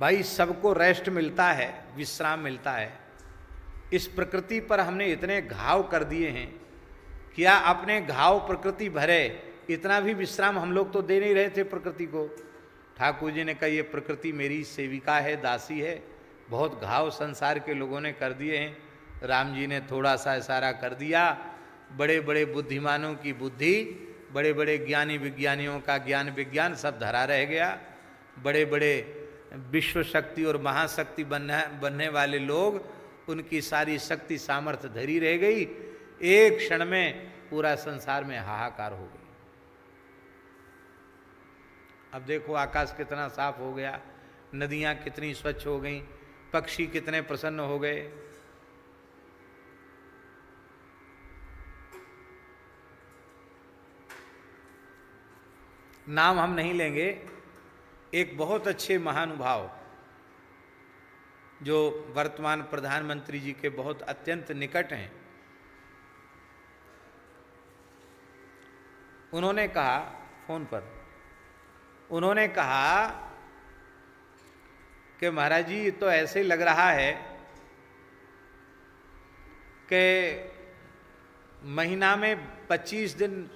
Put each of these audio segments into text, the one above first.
भाई सबको रेस्ट मिलता है, विश्राम मिलता है। इस प्रकृति पर हमने इतने घाव कर दिए हैं, क्या अपने घाव प्रकृति भरे, इतना भी विश्राम हम लोग तो दे नहीं रहे थे प्रकृति को। ठाकुर जी ने कहा ये प्रकृति मेरी सेविका है, दासी है, बहुत घाव संसार के लोगों ने कर दिए हैं। राम जी ने थोड़ा सा इशारा कर दिया, बड़े बड़े बुद्धिमानों की बुद्धि, बड़े बड़े ज्ञानी विज्ञानियों का ज्ञान विज्ञान सब धरा रह गया। बड़े बड़े विश्व शक्ति और महाशक्ति बनने वाले लोग, उनकी सारी शक्ति सामर्थ्य धरी रह गई। एक क्षण में पूरा संसार में हाहाकार हो गई। अब देखो आकाश कितना साफ हो गया, नदियां कितनी स्वच्छ हो गई, पक्षी कितने प्रसन्न हो गए। नाम हम नहीं लेंगे, एक बहुत अच्छे महानुभाव जो वर्तमान प्रधानमंत्री जी के बहुत अत्यंत निकट हैं, उन्होंने कहा फोन पर, उन्होंने कहा कि महाराज जी तो ऐसे ही लग रहा है कि महीना में 25 दिन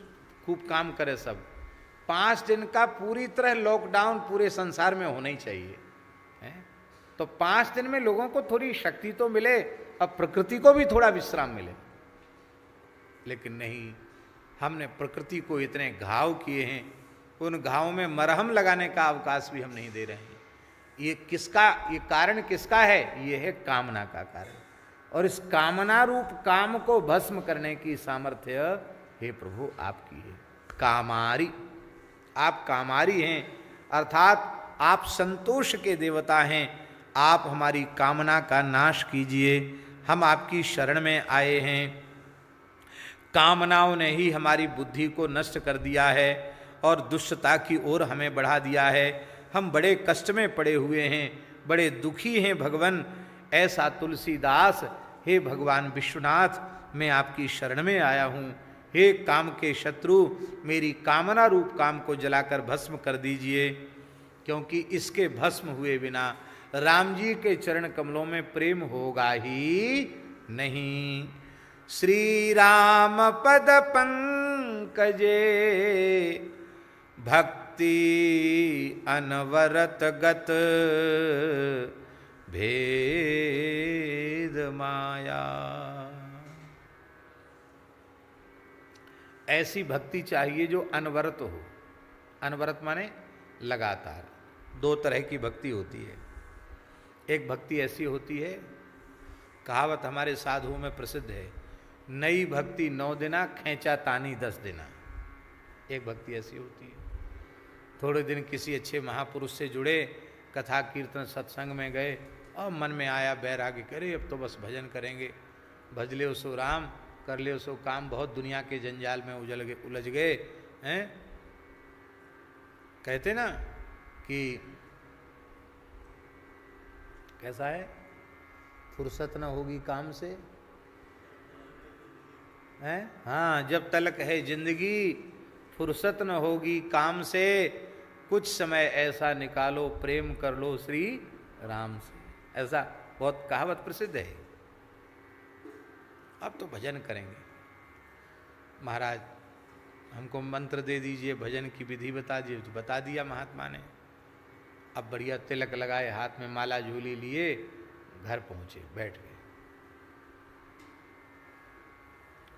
खूब काम करे सब, 5 दिन का पूरी तरह लॉकडाउन पूरे संसार में होना ही चाहिए है? तो 5 दिन में लोगों को थोड़ी शक्ति तो मिले, अब प्रकृति को भी थोड़ा विश्राम मिले। लेकिन नहीं, हमने प्रकृति को इतने घाव किए हैं, उन घावों में मरहम लगाने का अवकाश भी हम नहीं दे रहे हैं। ये कारण किसका है? ये है कामना का कारण। और इस कामना रूप काम को भस्म करने की सामर्थ्य हे प्रभु आपकी है। कामारी, आप कामारी हैं, अर्थात आप संतोष के देवता हैं। आप हमारी कामना का नाश कीजिए, हम आपकी शरण में आए हैं। कामनाओं ने ही हमारी बुद्धि को नष्ट कर दिया है और दुष्टता की ओर हमें बढ़ा दिया है। हम बड़े कष्ट में पड़े हुए हैं, बड़े दुखी हैं भगवान। ऐसा तुलसीदास, हे भगवान विश्वनाथ, मैं आपकी शरण में आया हूँ। हे काम के शत्रु, मेरी कामना रूप काम को जलाकर भस्म कर दीजिए, क्योंकि इसके भस्म हुए बिना राम जी के चरण कमलों में प्रेम होगा ही नहीं। श्री राम पद पंकजे भक्ति अनवरत गत भेद माया। ऐसी भक्ति चाहिए जो अनवरत हो। अनवरत माने लगातार। 2 तरह की भक्ति होती है। एक भक्ति ऐसी होती है, कहावत हमारे साधुओं में प्रसिद्ध है, नई भक्ति 9 दिना, खेचा तानी 10 दिना। एक भक्ति ऐसी होती है, थोड़े दिन किसी अच्छे महापुरुष से जुड़े, कथा कीर्तन सत्संग में गए और मन में आया बैराग्य, करे अब तो बस भजन करेंगे, भज ले सो राम, कर ले सो काम, बहुत दुनिया के जंजाल में उलझ गए हैं। कहते ना कि कैसा है, फुर्सत न होगी काम से हैं। हाँ, जब तलक है जिंदगी फुर्सत न होगी काम से, कुछ समय ऐसा निकालो प्रेम कर लो श्री राम से। ऐसा बहुत कहावत प्रसिद्ध है। अब तो भजन करेंगे, महाराज हमको मंत्र दे दीजिए, भजन की विधि बता दीजिए, तो बता दिया महात्मा ने। अब बढ़िया तिलक लगाए, हाथ में माला झूली लिए, घर पहुंचे, बैठ गए।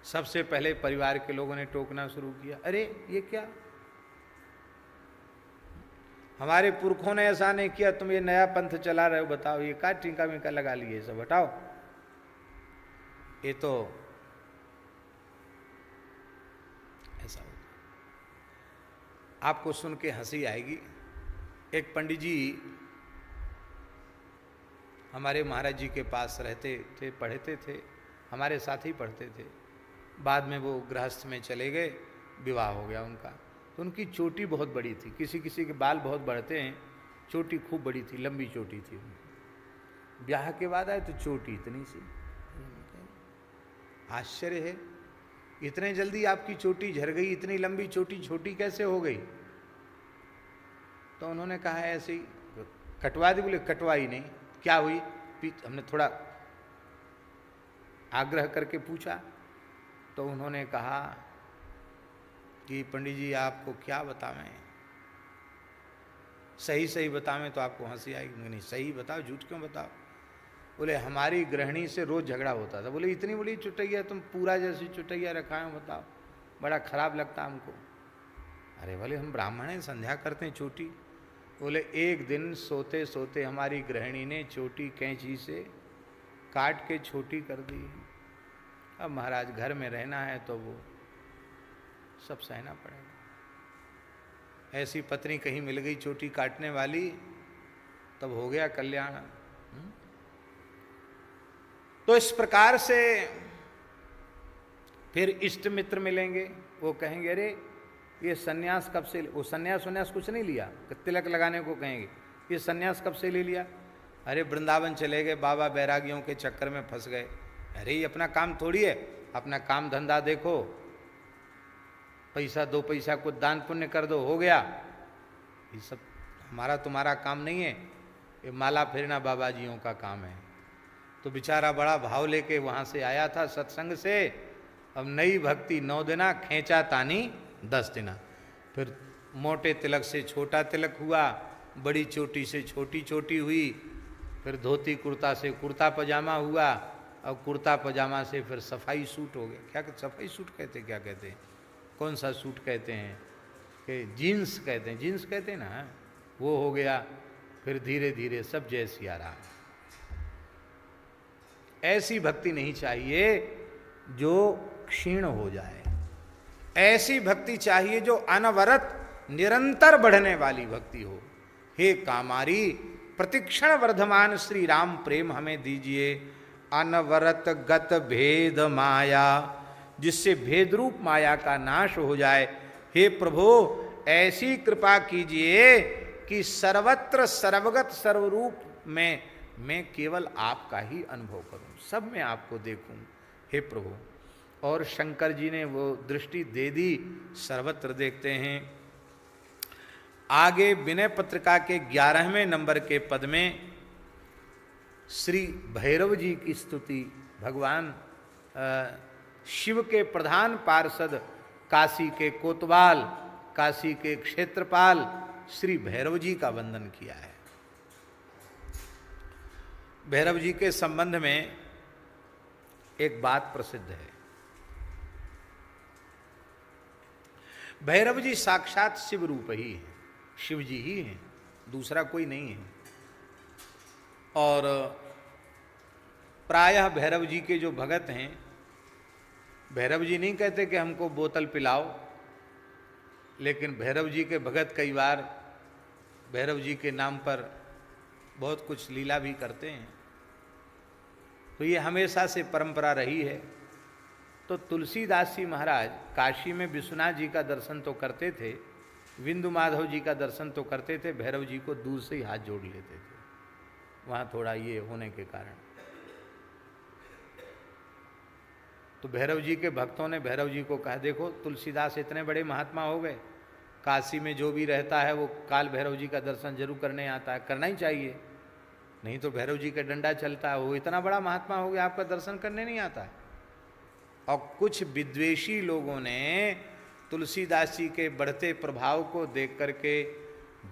सबसे पहले परिवार के लोगों ने टोकना शुरू किया, अरे ये क्या, हमारे पुरखों ने ऐसा नहीं किया, तुम ये नया पंथ चला रहे हो, बताओ ये क्या टीका मीका लगा लिए सब, हटाओ। ये तो ऐसा होता। आपको सुन के हंसी आएगी। एक पंडित जी हमारे महाराज जी के पास रहते थे, पढ़ते थे, हमारे साथ ही पढ़ते थे। बाद में वो गृहस्थ में चले गए, विवाह हो गया उनका। तो उनकी चोटी बहुत बड़ी थी, किसी किसी के बाल बहुत बढ़ते हैं, चोटी खूब बड़ी थी, लंबी चोटी थी उनकी। ब्याह के बाद आए तो चोटी इतनी सी। आश्चर्य है, इतने जल्दी आपकी चोटी झड़ गई, इतनी लंबी चोटी छोटी कैसे हो गई? तो उन्होंने कहा ऐसे ही कटवा दी? बोले कटवाई नहीं। क्या हुई? हमने थोड़ा आग्रह करके पूछा तो उन्होंने कहा कि पंडित जी आपको क्या बतावें, सही सही बतावें तो आपको हंसी आएगी। नहीं सही बताओ, झूठ क्यों बताओ? बोले हमारी गृहिणी से रोज झगड़ा होता था। बोले इतनी बड़ी चुटैया, तुम पूरा जैसी चुटैया रखा है, बताओ, बड़ा खराब लगता हमको। अरे बोले हम ब्राह्मण हैं, संध्या करते हैं चोटी। बोले एक दिन सोते सोते हमारी गृहिणी ने चोटी कैंची से काट के छोटी कर दी। अब महाराज घर में रहना है तो वो सब सहना पड़ेगा। ऐसी पत्नी कहीं मिल गई चोटी काटने वाली, तब हो गया कल्याण। तो इस प्रकार से फिर इष्ट मित्र मिलेंगे, वो कहेंगे अरे ये सन्यास कब से, वो सन्यास कुछ नहीं लिया, तिलक लगाने को कहेंगे ये सन्यास कब से ले लिया? अरे वृंदावन चले गए, बाबा बैरागियों के चक्कर में फंस गए। अरे ये अपना काम थोड़ी है, अपना काम धंधा देखो, पैसा दो पैसा कुछ दान पुण्य कर दो, हो गया। ये सब हमारा तुम्हारा काम नहीं है, ये माला फेरना बाबा जियों का काम है। तो बेचारा बड़ा भाव लेके वहाँ से आया था सत्संग से। अब नई भक्ति 9 दिना, खींचा तानी 10 दिना। फिर मोटे तिलक से छोटा तिलक हुआ, बड़ी चोटी से छोटी चोटी हुई, फिर धोती कुर्ता से कुर्ता पजामा हुआ, और कुर्ता पजामा से फिर सफाई सूट हो गया। क्या कहते, सफाई सूट कहते, क्या कहते हैं, कौन सा सूट कहते हैं, कि जीन्स कहते हैं, जीन्स कहते हैं ना, वो हो गया। फिर धीरे धीरे सब जय सिया राम। ऐसी भक्ति नहीं चाहिए जो क्षीण हो जाए, ऐसी भक्ति चाहिए जो अनवरत निरंतर बढ़ने वाली भक्ति हो। हे कामारी, प्रतिक्षण वर्धमान श्री राम प्रेम हमें दीजिए, अनवरत गत भेद माया, जिससे भेद रूप माया का नाश हो जाए। हे प्रभु, ऐसी कृपा कीजिए कि सर्वत्र सर्वगत सर्वरूप में मैं केवल आपका ही अनुभव करूं, सब में आपको देखूं, हे प्रभु। और शंकर जी ने वो दृष्टि दे दी, सर्वत्र देखते हैं। आगे विनय पत्रिका के 11वें नंबर के पद में श्री भैरव जी की स्तुति, भगवान शिव के प्रधान पार्षद, काशी के कोतवाल, काशी के क्षेत्रपाल श्री भैरव जी का वंदन किया है। भैरव जी के संबंध में एक बात प्रसिद्ध है। भैरव जी साक्षात शिव रूप ही है, शिव जी ही हैं, दूसरा कोई नहीं है। और प्रायः भैरव जी के जो भगत हैं, भैरव जी नहीं कहते कि हमको बोतल पिलाओ, लेकिन भैरव जी के भगत कई बार भैरव जी के नाम पर बहुत कुछ लीला भी करते हैं। तो ये हमेशा से परंपरा रही है। तो तुलसीदास जी महाराज काशी में विश्वनाथ जी का दर्शन तो करते थे, विंदु माधव जी का दर्शन तो करते थे, भैरव जी को दूर से ही हाथ जोड़ लेते थे, वहाँ थोड़ा ये होने के कारण। तो भैरव जी के भक्तों ने भैरव जी को कहा, देखो तुलसीदास इतने बड़े महात्मा हो गए, काशी में जो भी रहता है वो काल भैरव जी का दर्शन जरूर करने आता है, करना ही चाहिए, नहीं तो भैरव जी का डंडा चलता है, वो इतना बड़ा महात्मा हो गया आपका दर्शन करने नहीं आता है। और कुछ विद्वेषी लोगों ने तुलसीदास जी के बढ़ते प्रभाव को देख करके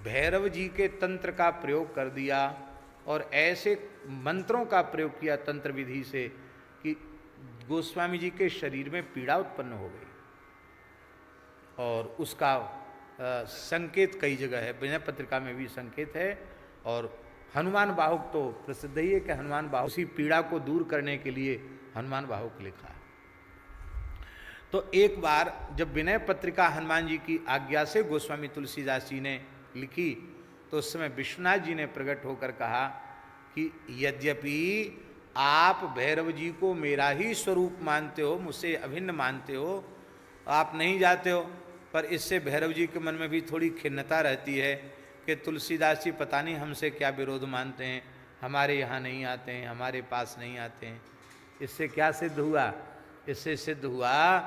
भैरव जी के तंत्र का प्रयोग कर दिया और ऐसे मंत्रों का प्रयोग किया तंत्र विधि से कि गोस्वामी जी के शरीर में पीड़ा उत्पन्न हो गई। और उसका संकेत कई जगह है, विनय पत्रिका में भी संकेत है। और हनुमान बाहुक तो प्रसिद्ध ही है कि हनुमान बाहुक उसी पीड़ा को दूर करने के लिए हनुमान बाहुक लिखा है। तो एक बार जब विनय पत्रिका हनुमान जी की आज्ञा से गोस्वामी तुलसीदास जी ने लिखी, तो उस समय विश्वनाथ जी ने प्रकट होकर कहा कि यद्यपि आप भैरव जी को मेरा ही स्वरूप मानते हो, मुझसे अभिन्न मानते हो, आप नहीं जाते हो, पर इससे भैरव जी के मन में भी थोड़ी खिन्नता रहती है कि तुलसीदास जी पता नहीं हमसे क्या विरोध मानते हैं, हमारे यहाँ नहीं आते हैं, हमारे पास नहीं आते हैं। इससे क्या सिद्ध हुआ? इससे सिद्ध हुआ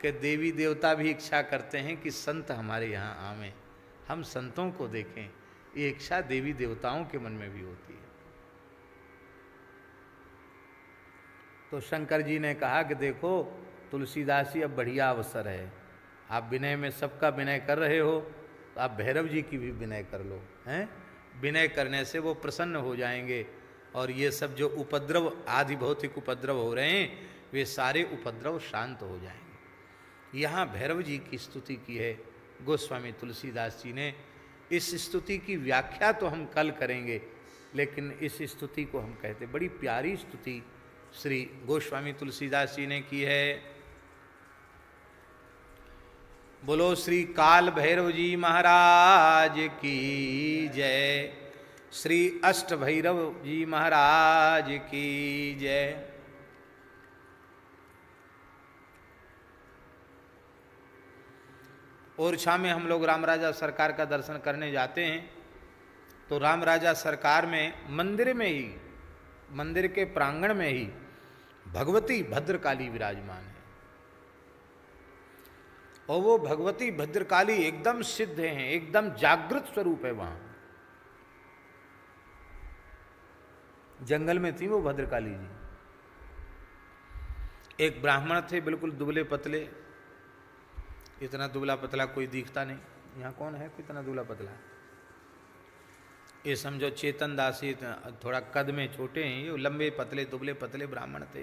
कि देवी देवता भी इच्छा करते हैं कि संत हमारे यहाँ आवें, हम संतों को देखें। ये इच्छा देवी देवताओं के मन में भी होती है। तो शंकर जी ने कहा कि देखो तुलसीदास जी, अब बढ़िया अवसर है, आप विनय में सबका विनय कर रहे हो, तो आप भैरव जी की भी विनय कर लो, हैं? विनय करने से वो प्रसन्न हो जाएंगे और ये सब जो उपद्रव, आदि भौतिक उपद्रव हो रहे हैं, वे सारे उपद्रव शांत हो जाएंगे। यहाँ भैरव जी की स्तुति की है गोस्वामी तुलसीदास जी ने। इस स्तुति की व्याख्या तो हम कल करेंगे, लेकिन इस स्तुति को हम कहते, बड़ी प्यारी स्तुति श्री गोस्वामी तुलसीदास जी ने की है। बोलो श्री काल भैरव जी महाराज की जय, श्री अष्ट भैरव जी महाराज की जय। ओरछा में हम लोग राम राजा सरकार का दर्शन करने जाते हैं, तो राम राजा सरकार में मंदिर में ही, मंदिर के प्रांगण में ही भगवती भद्रकाली विराजमान है। और वो भगवती भद्रकाली एकदम सिद्ध हैं, एकदम जागृत स्वरूप है। वहां जंगल में थी वो भद्रकाली जी। एक ब्राह्मण थे, बिल्कुल दुबले पतले, इतना दुबला पतला कोई दिखता नहीं। यहाँ कौन है कितना दुबला पतला? ये समझो चेतन दास, थोड़ा कद में छोटे हैं, ये लंबे पतले दुबले पतले ब्राह्मण थे।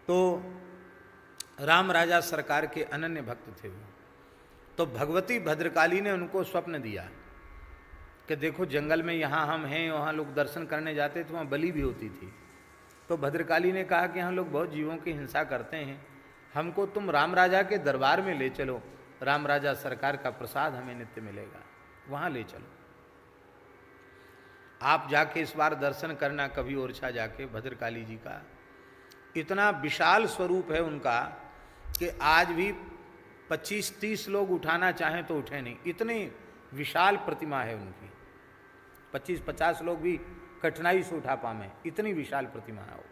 तो राम राजा सरकार के अनन्य भक्त थे वो। तो भगवती भद्रकाली ने उनको स्वप्न दिया कि देखो जंगल में यहाँ हम हैं, वहाँ लोग दर्शन करने जाते थे, वहाँ बलि भी होती थी। तो भद्रकाली ने कहा कि यहाँ लोग बहुत जीवों की हिंसा करते हैं, हमको तुम राम राजा के दरबार में ले चलो, राम राजा सरकार का प्रसाद हमें नित्य मिलेगा, वहाँ ले चलो। आप जाके इस बार दर्शन करना कभी ओरछा जाके भद्रकाली जी का। इतना विशाल स्वरूप है उनका कि आज भी 25-30 लोग उठाना चाहें तो उठे नहीं, इतनी विशाल प्रतिमा है उनकी। 25-50 लोग भी कठिनाई से उठा पावे, इतनी विशाल प्रतिमा है वो,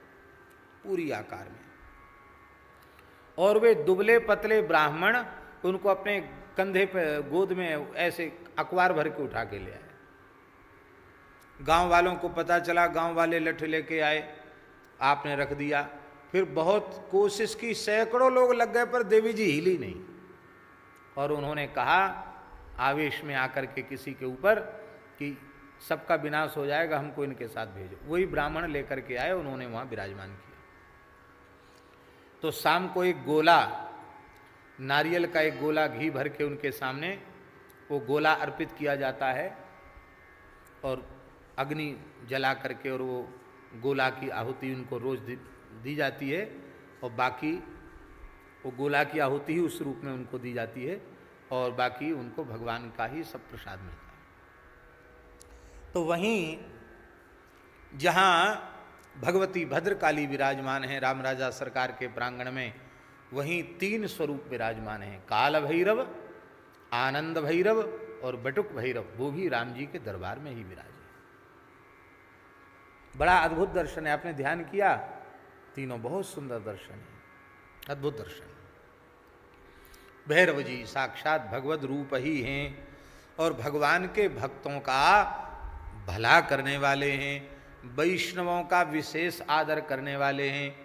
पूरी आकार में। और वे दुबले पतले ब्राह्मण उनको अपने कंधे पे गोद में ऐसे अखबार भर के उठा के ले आए। गांव वालों को पता चला, गांव वाले लठ लेके आए, आपने रख दिया। फिर बहुत कोशिश की, सैकड़ों लोग लग गए, पर देवी जी हिली नहीं। और उन्होंने कहा आवेश में आकर के किसी के ऊपर कि सबका विनाश हो जाएगा, हमको इनके साथ भेजो। वही ब्राह्मण लेकर के आए, उन्होंने वहाँ विराजमान किया। तो शाम को एक गोला, नारियल का एक गोला घी भर के उनके सामने वो गोला अर्पित किया जाता है और अग्नि जला करके और वो गोला की आहुति उनको रोज दी जाती है। और बाकी वो गोला की आहुति ही उस रूप में उनको दी जाती है और बाकी उनको भगवान का ही सब प्रसाद मिलता है। तो वहीं जहाँ भगवती भद्रकाली विराजमान है राम राजा सरकार के प्रांगण में, वहीं 3 स्वरूप विराजमान हैं, काल भैरव, आनंद भैरव और बटुक भैरव। वो भी राम जी के दरबार में ही विराजे। बड़ा अद्भुत दर्शन है, आपने ध्यान किया? तीनों बहुत सुंदर दर्शन है, अद्भुत दर्शन। भैरव जी साक्षात भगवत रूप ही हैं और भगवान के भक्तों का भला करने वाले हैं, वैष्णवों का विशेष आदर करने वाले हैं।